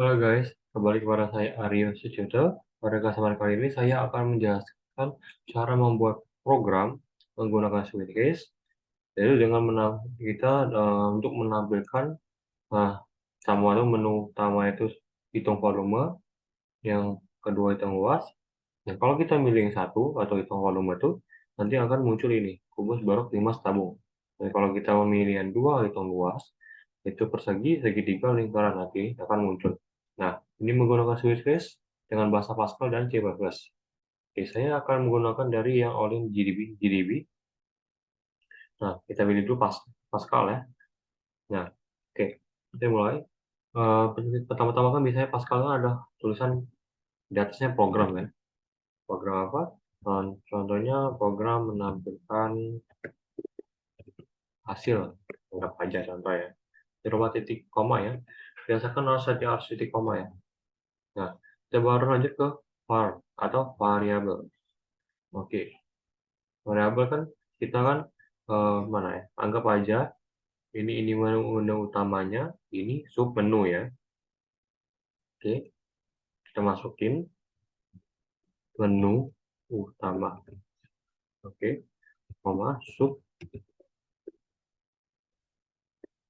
Halo guys, kembali kepada saya Aryo Sujoto. Pada kesempatan kali ini saya akan menjelaskan cara membuat program menggunakan Switchcase. Jadi dengan kita untuk menampilkan nah, sama itu menu utama itu hitung volume, yang kedua hitung luas. Nah, kalau kita milih yang satu atau hitung volume itu nanti akan muncul ini kubus barok 5 tabung. Nah, kalau kita memilih yang dua hitung luas itu persegi segitiga lingkaran nanti akan muncul. Nah, ini menggunakan switch case dengan bahasa Pascal dan C++. Oke, saya akan menggunakan dari yang all-in GDB. Nah, kita pilih dulu Pascal ya. Nah, oke, kita mulai. Pertama-tama kan biasanya Pascal kan ada tulisan di atasnya program kan. Program apa? Contohnya program menampilkan hasil, anggap aja contoh ya. Coba titik koma ya. Biasakan harus titik koma ya. Nah, kita baru lanjut ke var atau variabel. Oke, variabel kan kita kan mana ya? Anggap aja ini menu utamanya, ini sub menu ya. Oke, kita masukin menu utama. Oke, koma sub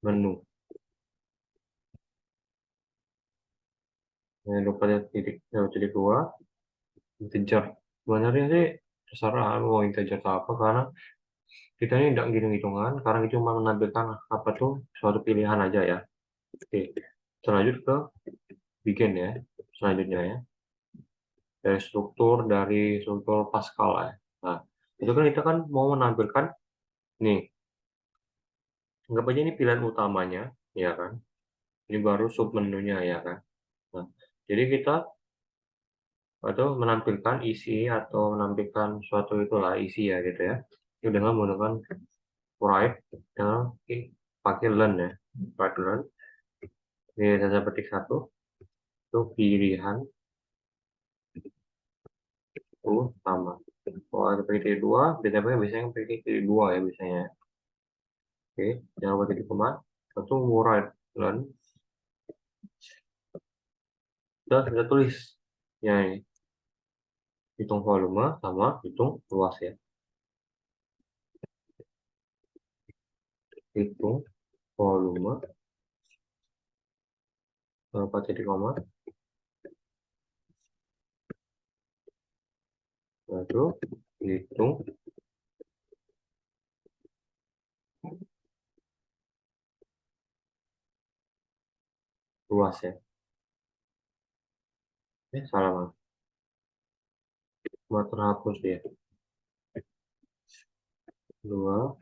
menu. Jangan lupa titik dua, integer. Sebenarnya sih terserah mau integer atau apa, karena kita ini tidak hitung-hitungan, karena itu cuma menampilkan apa tuh suatu pilihan aja ya. Oke, selanjut ke bikin ya. Selanjutnya ya, dari struktur Pascal ya. Nah, itu kan kita kan mau menampilkan nih, anggap aja ini pilihan utamanya, ya kan? Ini baru sub menunya ya kan. Nah, jadi kita atau menampilkan isi atau menampilkan suatu itulah isi ya gitu ya. Itu dengan menggunakan write dengan pakai learn ya. Write learn. Ini saya petik satu, itu pilihan utama. Kalau ada pilih dua, biasanya pilih dua ya biasanya. Oke, jangan lupa titik koma. Satu write learn. Kita tulis ya ini, hitung volume sama hitung luas ya. Hitung volume tanpa titik koma, lalu hitung luas ya. Salah mas. Cuma terhapus dia. Dua,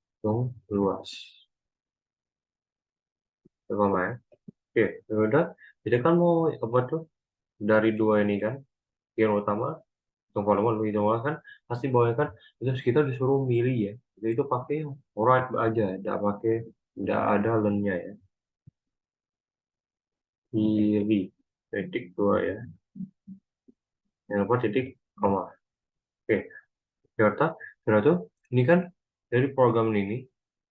hitung luas. Koma ya. Oke, ya udah. Jadi kan mau apa tuh dari dua ini kan, yang utama hitung volume lu hitung luas kan pasti bawahnya kan, terus kita disuruh milih ya. Jadi itu pakai yang write aja, tidak ada learn-nya ya. Pilih titik dua ya. Yang apa titik koma. Oke, ternyata ternyata ini kan dari program ini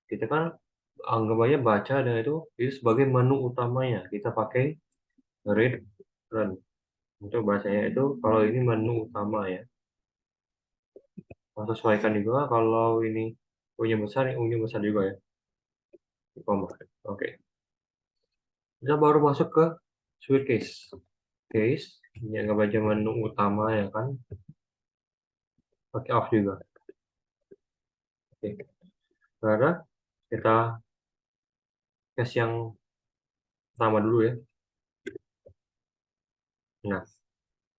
kita kan anggap aja baca dan itu sebagai menu utamanya. Kita pakai read run untuk bacanya itu. Kalau ini menu utama ya, kita sesuaikan juga. Kalau ini punya besar, ini punya besar juga ya, di koma. Oke, kita baru masuk ke switch case. Ini anggap aja menu utama ya kan, pakai off juga. Oke, karena kita case yang pertama dulu ya. Nah,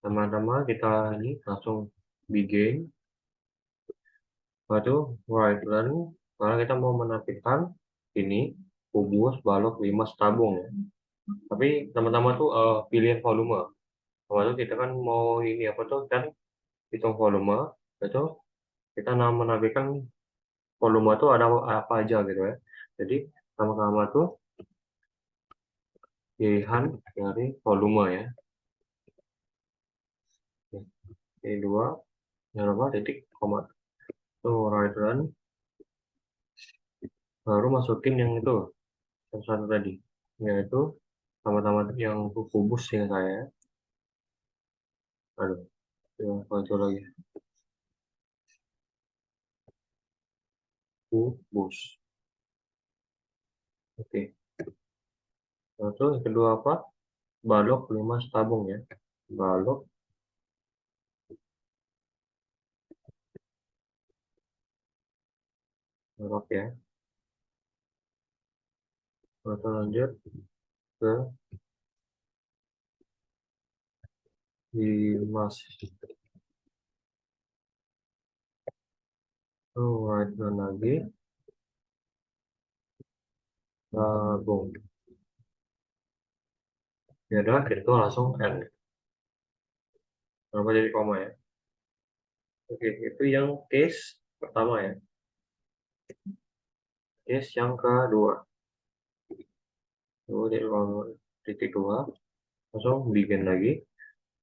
sama-sama kita ini langsung begin. Waduh, right learn, karena kita mau menampilkan ini kubus balok 5 tabung ya. Tapi teman-teman tuh pilihan volume. Waktu kita kan mau ini apa tuh kan hitung volume, itu kita menampilkan volume tuh ada apa aja gitu ya. Jadi sama-sama tuh pilihan dari volume ya. Ini dua, yang apa titik koma tuh right run, baru masukin yang itu satu tadi, yaitu sama-sama yang kubus ya saya. Aduh, ya, itu lagi kubus. Oke. Lalu yang kedua apa? Balok 5 tabung ya. Balok balok ya. Lalu lanjut ke Dimas. Oh, right lagi tabung. Ya udah, itu langsung N. Kenapa jadi koma ya? Oke, itu yang case pertama ya. Case yang kedua. Lalu di titik dua, langsung bikin lagi.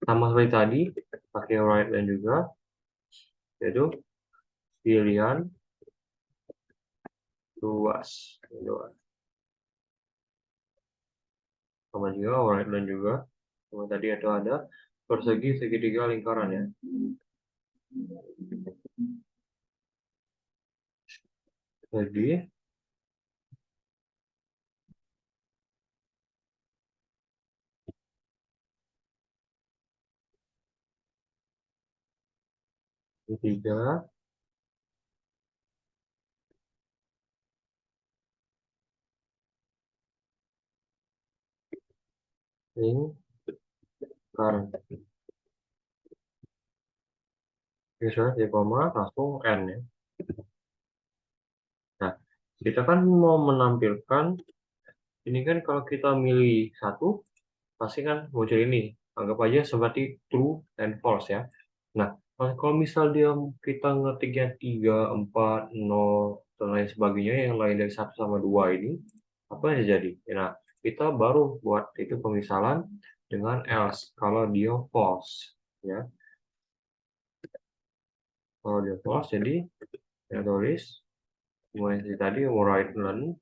Sama seperti tadi, pakai right line juga, yaitu pilihan luas. Luas. Sama juga right line juga. Sama tadi ada persegi segitiga lingkaran ya. Persegi segitiga lingkaran. Bisa di koma langsung N ya. Nah, kita kan mau menampilkan ini kan kalau kita milih satu, pasti kan muncul ini. Anggap aja seperti true and false ya. Nah, kalau misal kita ngetiknya 3, 4, 0, dan lain sebagainya, yang lain dari 1 sama 2 ini, apa yang jadi? Nah, kita baru buat itu pemisalan dengan else, kalau dia false. Ya, kalau dia false, jadi ya tulis, mulai dari tadi, right len,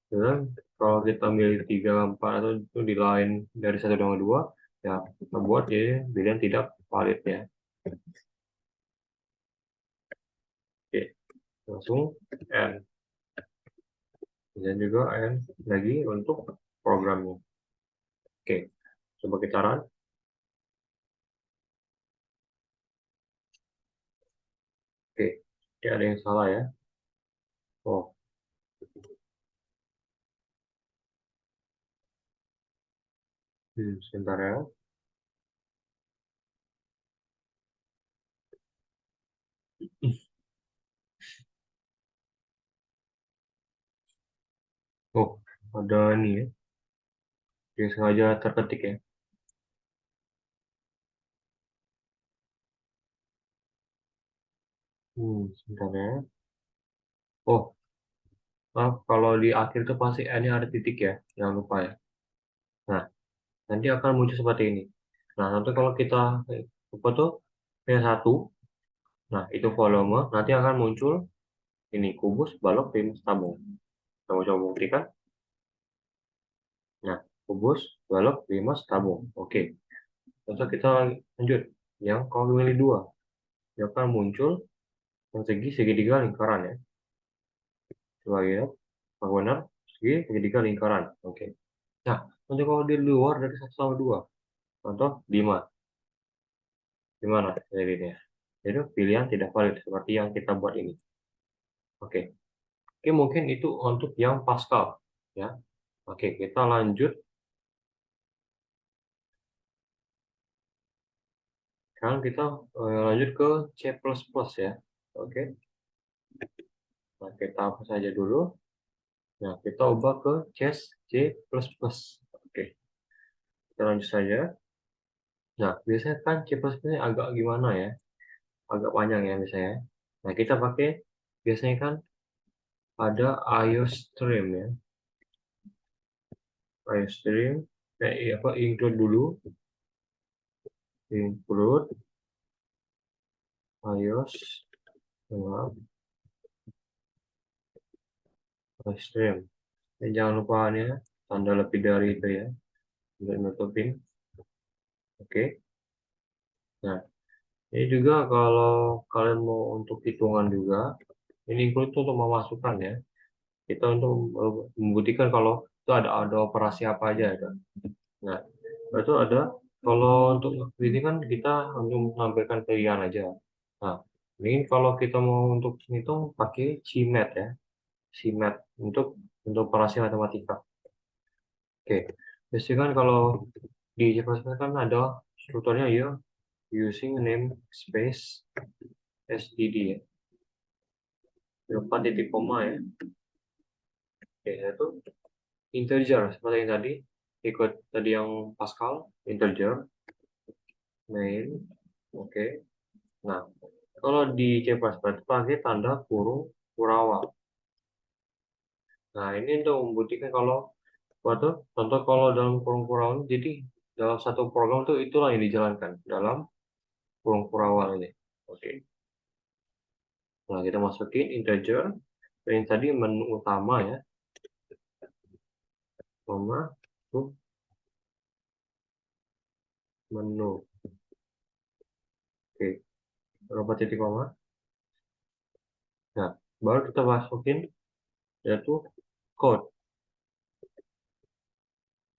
dan kalau kita milih 3, 4, atau itu di line dari 1 dengan 2, ya kita buat ya pilihan tidak valid ya. Oke, langsung N. Dan juga N lagi untuk programnya. Oke, coba kita run. Oke, tidak ada yang salah ya. Oh, sebentar ya. Oh, ada ini ya. Yang sengaja terketik ya. Sebentar ya. Oh, maaf, kalau di akhir itu pasti N-nya ada titik ya. Jangan lupa ya. Nah, nanti akan muncul seperti ini. Nah, nanti kalau kita apa tuh P1, nah itu volume, nanti akan muncul ini kubus, balok, tim, tabung. Coba-coba buktikan. Nah, kubus, balok, 5, tabung. Oke. Lalu kita lanjut. Yang kalau milih 2, dia akan muncul yang segitiga lingkaran ya. Coba lihat. Yang benar, segitiga lingkaran. Oke. Nah, nanti kalau di luar dari 1 sama 2, contoh 5. Gimana jadinya? Jadi pilihan tidak valid seperti yang kita buat ini. Oke. Oke, mungkin itu untuk yang Pascal ya. Oke, kita lanjut. Sekarang kita lanjut ke C++ ya. Oke. Nah, kita hapus saja dulu. Nah, kita ubah ke C++. Oke, kita lanjut saja. Nah, biasanya kan C++ ini agak gimana ya? Agak panjang ya biasanya. Nah, kita pakai biasanya kan ada IOStream ya. IOStream, apa, include dulu. Include iOS, maaf, Stream. Dan jangan lupa ya, tanda lebih dari itu ya, untuk nutupin. Oke. Nah, ini juga kalau kalian mau untuk hitungan juga, ini include untuk memasukkan ya. Kita untuk membuktikan kalau itu ada operasi apa aja ya. Nah, itu ada kalau untuk ini kan kita untuk menampilkan pilihan aja. Nah, ini kalau kita mau untuk hitung pakai CMAT ya, CMAT untuk operasi matematika. Oke, biasanya kan kalau di C++ kan ada strukturnya ya, using namespace std ya, 4 titik koma ya. Oke, itu integer seperti yang tadi, ikut tadi yang Pascal, integer, main, oke. Nah, kalau di C++ pakai tanda kurung kurawal. Nah, ini untuk membuktikan kalau waktu contoh kalau dalam kurung kurawal, jadi dalam satu program itu itulah yang dijalankan dalam kurung kurawal ini. Oke. Nah, kita masukin integer. Yang tadi menu utama ya, koma, tuh menu. Oke, berapa titik koma? Nah, baru kita masukin yaitu code.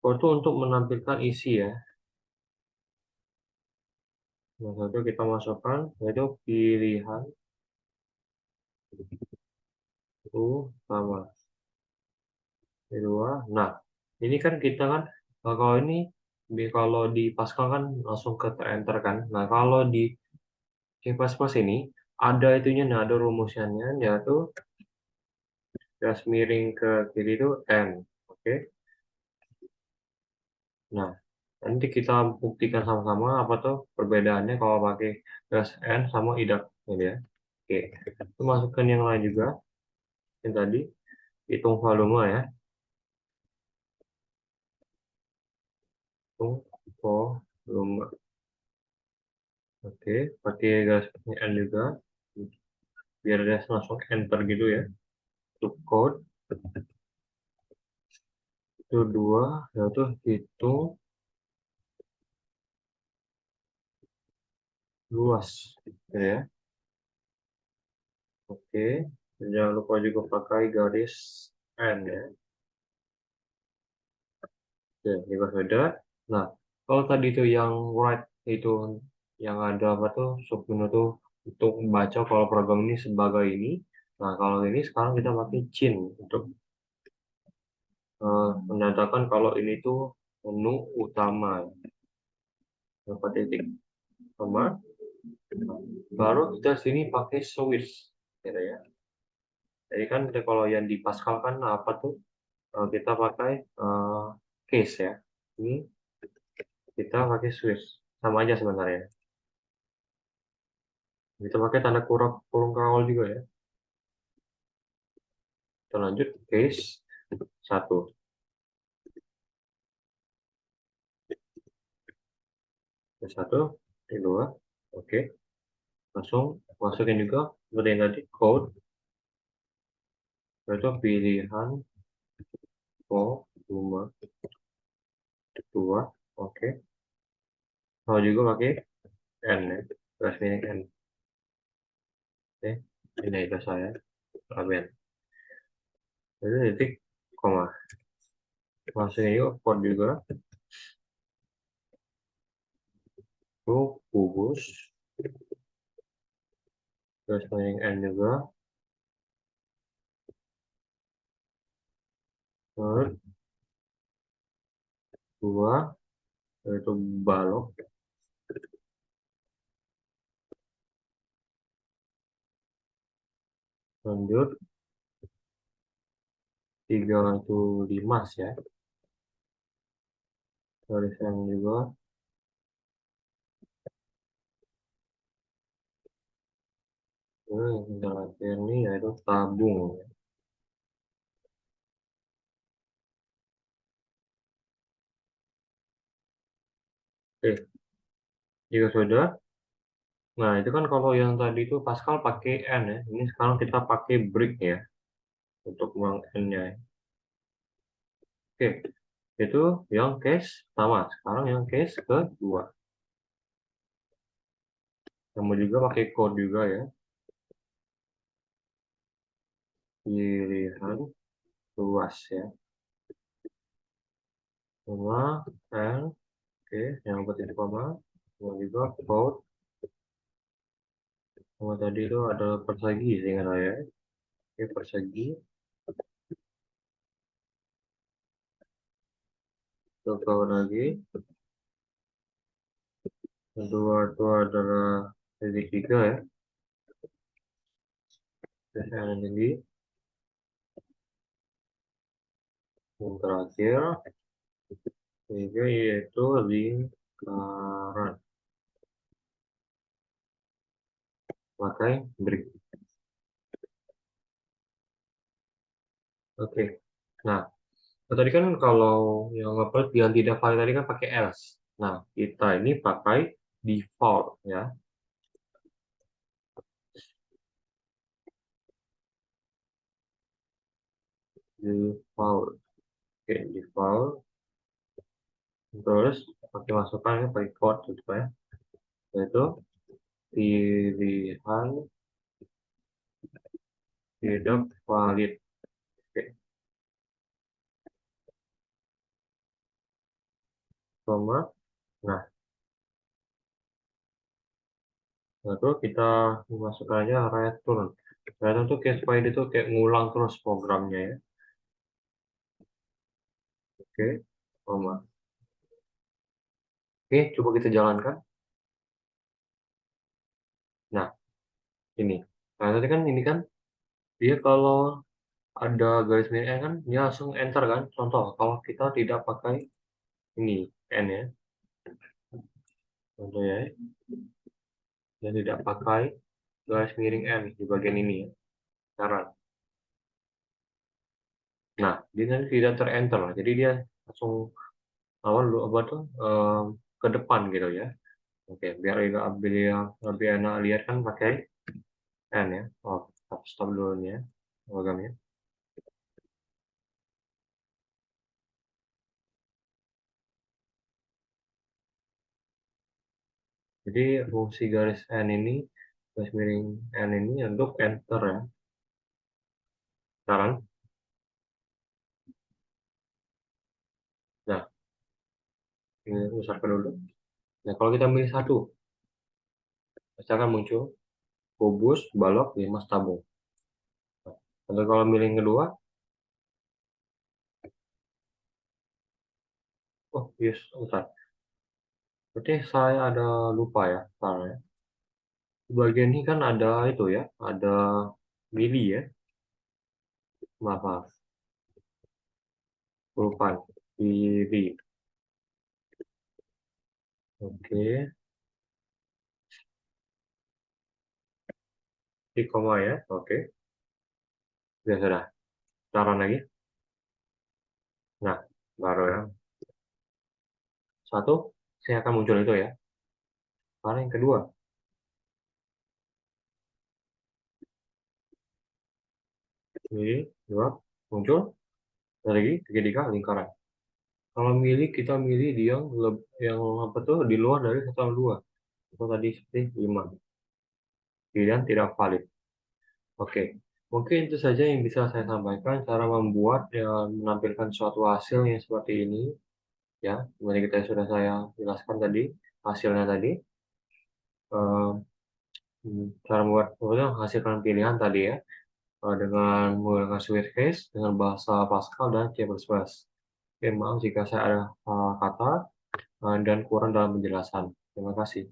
Code itu untuk menampilkan isi ya. Nah, satu kita masukkan yaitu pilihan utama. Kedua, nah ini kan kita kan kalau ini kalau di Pascal kan langsung ke enter kan. Nah kalau di C++ ini ada itunya, nah ada rumusnya yaitu garis miring ke kiri itu n. Oke. Nah nanti kita buktikan sama-sama apa tuh perbedaannya kalau pakai garis n sama idak ini ya. Oke. Itu masukkan yang lain juga yang tadi hitung volume ya. Hitung volume. Oke, pakai garis N juga, biar dia langsung enter gitu ya. Untuk code itu dua, yaitu hitung luas, gitu ya. Oke, jangan lupa juga pakai garis N ya. Oke, juga sudah. Nah, kalau tadi itu yang right itu yang ada apa tuh submenu tuh untuk membaca kalau program ini sebagai ini. Nah, kalau ini sekarang kita pakai chin untuk menandakan kalau ini tuh menu utama. Berapa titik sama baru kita sini pakai switch gitu ya. Jadi kan kalau yang di Pascal kan apa tuh kita pakai case ya. Ini kita pakai switch sama aja sebenarnya. Kita pakai tanda kurung kawal juga ya. Kita lanjut case satu, case satu, kedua, oke. Langsung masukin juga seperti yang tadi code, itu pilihan volume dua, oke. Mau juga pakai n ya, garis miring n. Oke, ini itu saya aben. Jadi titik koma. Masukin yuk port juga. Tuh kubus. Terus miring n juga. Terus dua, yaitu balok. Lanjut tiga itu limas ya. Garis n juga. Yang terakhir ini yaitu tabung. Oke, jika sudah. Nah, itu kan kalau yang tadi itu Pascal pakai N ya. Ini sekarang kita pakai brick ya. untuk mengulang n-nya. Oke, itu yang case pertama. Sekarang yang case kedua. Kamu juga pakai code juga ya. Pilihan luas ya. Koma, L, oke, yang berarti koma. Kemudian juga code. Sama tadi itu ada persegi sehingga saya. Oke, persegi. Coba lagi. Kedua itu adalah titik 3 ya. Terus yang lagi. Yang terakhir. Tiga yaitu lingkaran. Pakai break. Oke. Nah, tadi kan kalau yang upload yang tidak valid tadi kan pakai else. Nah, kita ini pakai default ya. Default. Oke, default. Terus pakai masukannya pakai code gitu ya. Yaitu pilihan tidak valid. Oke, koma. Nah, lalu kita memasukkannya return. Return itu kayak supaya itu kayak ngulang terus programnya ya. Oke, koma. Oke, coba kita jalankan. Nah, ini. Nah, tadi kan ini kan dia kalau ada garis miring N kan dia langsung enter kan. Contoh, kalau kita tidak pakai ini N ya. Contoh ya, dia tidak pakai garis miring N di bagian ini ya. Sekarang. Nah, dia nanti tidak terenter. Jadi dia langsung awal dulu apa tuh ke depan gitu ya. Oke, biar lebih enak lihat kan pakai N ya. Oh, stop dulu nih ya programnya. Jadi fungsi garis N ini, garis miring N ini untuk enter ya. Sekarang, nah ini usahakan dulu. Nah kalau kita milih satu, pasti akan muncul kubus, balok, limas, tabung. Nah, kalau milih yang kedua, oh yes, bentar. Berarti saya ada lupa ya, salah ya. Di bagian ini kan ada itu ya, ada mili ya, maaf, maaf. Kelupaan, mili. Oke, di koma ya, oke. Sudah. Saran lagi. Nah, baru ya. Satu, saya akan muncul itu ya. Sekarang yang kedua, ini dua muncul lagi segitiga lingkaran. Kalau milih kita milih di yang apa tuh di luar dari 1 sama 2. Itu tadi seperti 5. Pilihan tidak valid. Oke. Mungkin itu saja yang bisa saya sampaikan cara membuat dan menampilkan suatu hasil yang seperti ini ya. Seperti kita sudah saya jelaskan tadi hasilnya tadi. Eh, cara membuat maksudnya menghasilkan pilihan tadi ya dengan menggunakan switch case dengan bahasa Pascal dan C++. Oke, maaf jika saya ada kata dan kurang dalam penjelasan. Terima kasih.